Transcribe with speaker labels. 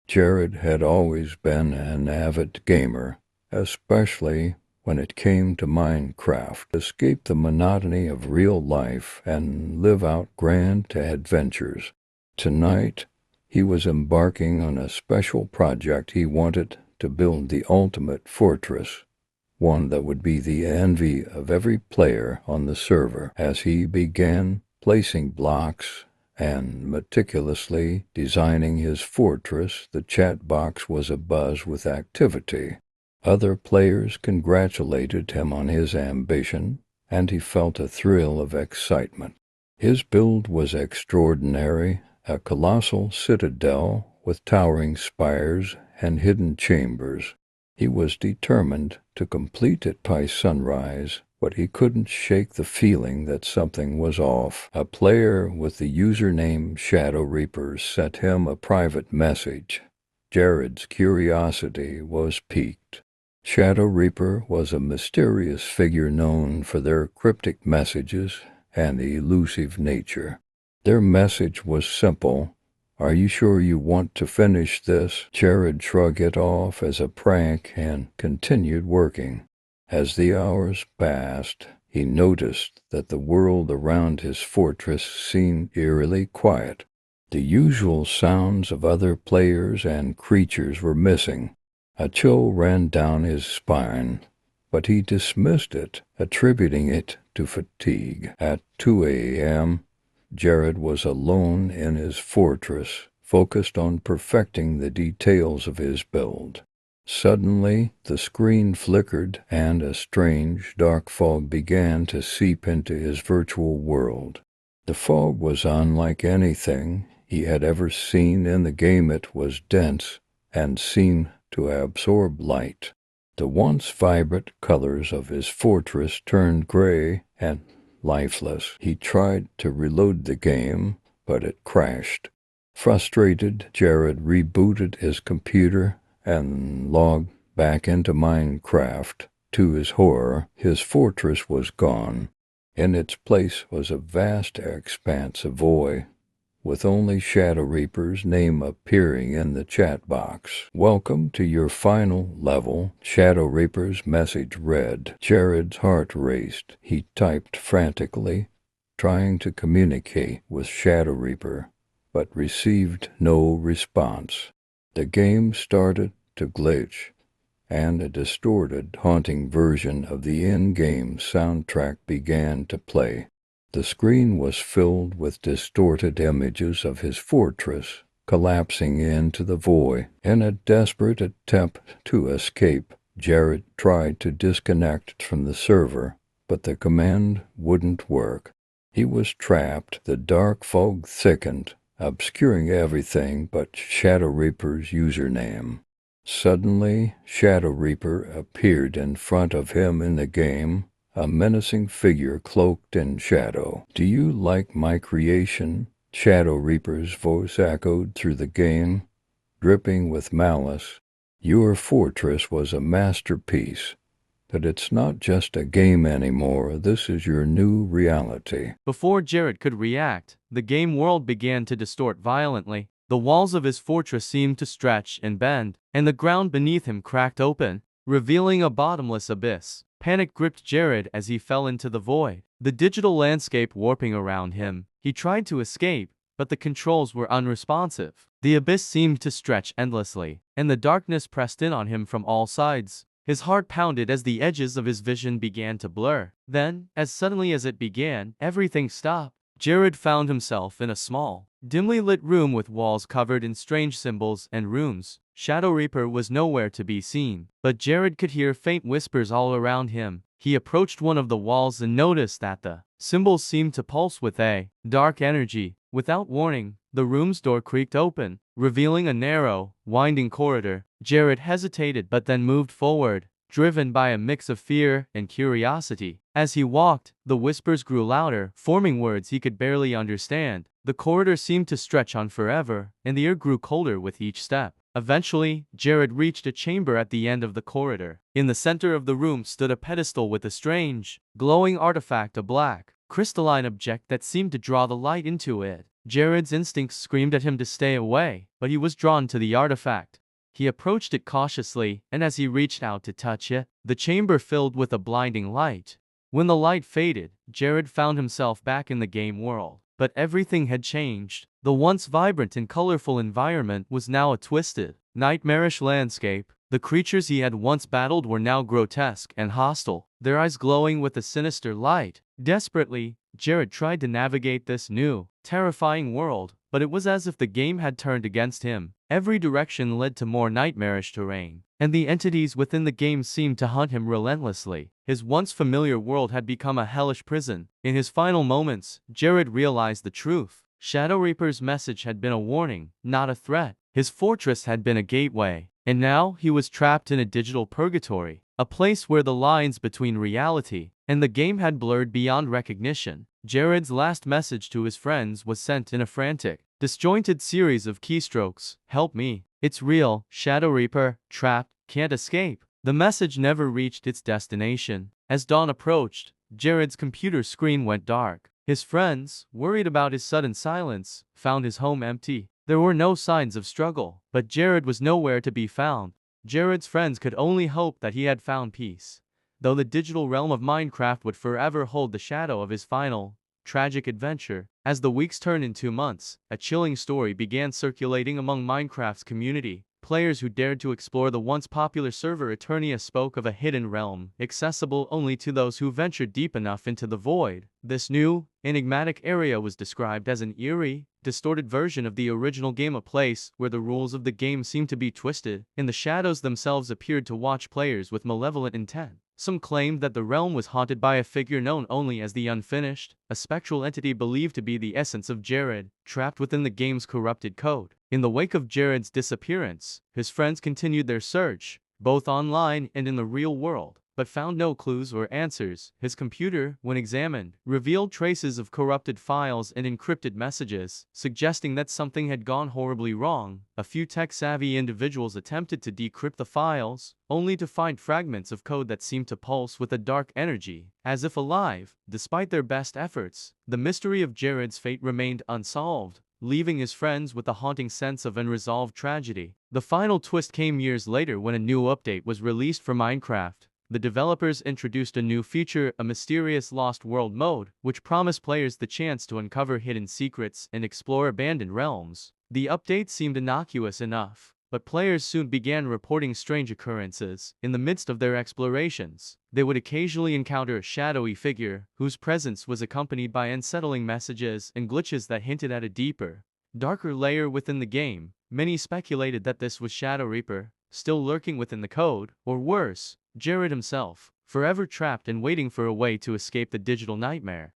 Speaker 1: Jared had always been an avid gamer, especially when it came to Minecraft. Escape the monotony of real life and live out grand adventures. Tonight, he was embarking on a special project. He wanted to build the ultimate fortress, one that would be the envy of every player on the server. As he began placing blocks and meticulously designing his fortress, the chat box was abuzz with activity. Other players congratulated him on his ambition, and he felt a thrill of excitement. His build was extraordinary, a colossal citadel with towering spires and hidden chambers. He was determined to complete it by sunrise, but he couldn't shake the feeling that something was off. A player with the username Shadow Reaper sent him a private message. Jared's curiosity was piqued. Shadow Reaper was a mysterious figure known for their cryptic messages and elusive nature. Their message was simple: "Are you sure you want to finish this?" Jared shrugged it off as a prank and continued working. As the hours passed, he noticed that the world around his fortress seemed eerily quiet. The usual sounds of other players and creatures were missing. A chill ran down his spine, but he dismissed it, attributing it to fatigue. At 2 a.m., Jared was alone in his fortress, focused on perfecting the details of his build. Suddenly, the screen flickered and a strange, dark fog began to seep into his virtual world. The fog was unlike anything he had ever seen in the game. It was dense and seemed to absorb light. The once vibrant colors of his fortress turned gray and lifeless. He tried to reload the game, but it crashed. Frustrated, Jared rebooted his computer and logged back into Minecraft. To his horror, his fortress was gone. In its place was a vast expanse of void, with only Shadow Reaper's name appearing in the chat box. "Welcome to your final level," Shadow Reaper's message read. Jared's heart raced. He typed frantically, trying to communicate with Shadow Reaper, but received no response. The game started to glitch, and a distorted, haunting version of the in-game soundtrack began to play. The screen was filled with distorted images of his fortress collapsing into the void. In a desperate attempt to escape, Jared tried to disconnect from the server, but the command wouldn't work. He was trapped. The dark fog thickened, obscuring everything but Shadow Reaper's username. Suddenly, Shadow Reaper appeared in front of him in the game, a menacing figure cloaked in shadow. "Do you like my creation?" Shadow Reaper's voice echoed through the game, dripping with malice. "Your fortress was a masterpiece, but it's not just a game anymore. This is your new reality."
Speaker 2: Before Jared could react, the game world began to distort violently. The walls of his fortress seemed to stretch and bend, and the ground beneath him cracked open, revealing a bottomless abyss. Panic gripped Jared as he fell into the void, the digital landscape warping around him. He tried to escape, but the controls were unresponsive. The abyss seemed to stretch endlessly, and the darkness pressed in on him from all sides. His heart pounded as the edges of his vision began to blur. Then, as suddenly as it began, everything stopped. Jared found himself in a small, dimly lit room with walls covered in strange symbols and runes. Shadow Reaper was nowhere to be seen, but Jared could hear faint whispers all around him. He approached one of the walls and noticed that the symbols seemed to pulse with a dark energy. Without warning, the room's door creaked open, revealing a narrow, winding corridor. Jared hesitated but then moved forward, driven by a mix of fear and curiosity. As he walked, the whispers grew louder, forming words he could barely understand. The corridor seemed to stretch on forever, and the air grew colder with each step. Eventually, Jared reached a chamber at the end of the corridor. In the center of the room stood a pedestal with a strange, glowing artifact, a black, crystalline object that seemed to draw the light into it. Jared's instincts screamed at him to stay away, but he was drawn to the artifact. He approached it cautiously, and as he reached out to touch it, the chamber filled with a blinding light. When the light faded, Jared found himself back in the game world. But everything had changed. The once vibrant and colorful environment was now a twisted, nightmarish landscape. The creatures he had once battled were now grotesque and hostile, their eyes glowing with a sinister light. Desperately, Jared tried to navigate this new, terrifying world, but it was as if the game had turned against him. Every direction led to more nightmarish terrain, and the entities within the game seemed to hunt him relentlessly. His once familiar world had become a hellish prison. In his final moments, Jared realized the truth. Shadow Reaper's message had been a warning, not a threat. His fortress had been a gateway, and now he was trapped in a digital purgatory, a place where the lines between reality and the game had blurred beyond recognition. Jared's last message to his friends was sent in a frantic, disjointed series of keystrokes. "Help me. It's real. Shadow Reaper. Trapped. Can't escape." The message never reached its destination. As dawn approached, Jared's computer screen went dark. His friends, worried about his sudden silence, found his home empty. There were no signs of struggle, but Jared was nowhere to be found. Jared's friends could only hope that he had found peace, though the digital realm of Minecraft would forever hold the shadow of his final, tragic adventure. As the weeks turned into months, a chilling story began circulating among Minecraft's community. Players who dared to explore the once popular server Eternia spoke of a hidden realm, accessible only to those who ventured deep enough into the void. This new, enigmatic area was described as an eerie, distorted version of the original game, a place where the rules of the game seemed to be twisted, and the shadows themselves appeared to watch players with malevolent intent. Some claimed that the realm was haunted by a figure known only as the Unfinished, a spectral entity believed to be the essence of Jared, trapped within the game's corrupted code. In the wake of Jared's disappearance, his friends continued their search, both online and in the real world, but found no clues or answers. His computer, when examined, revealed traces of corrupted files and encrypted messages, suggesting that something had gone horribly wrong. A few tech-savvy individuals attempted to decrypt the files, only to find fragments of code that seemed to pulse with a dark energy, as if alive. Despite their best efforts, the mystery of Jared's fate remained unsolved, leaving his friends with a haunting sense of unresolved tragedy. The final twist came years later when a new update was released for Minecraft. The developers introduced a new feature, a mysterious Lost World mode, which promised players the chance to uncover hidden secrets and explore abandoned realms. The update seemed innocuous enough, but players soon began reporting strange occurrences. In the midst of their explorations, they would occasionally encounter a shadowy figure, whose presence was accompanied by unsettling messages and glitches that hinted at a deeper, darker layer within the game. Many speculated that this was Shadow Reaper, still lurking within the code, or worse, Jared himself, forever trapped and waiting for a way to escape the digital nightmare.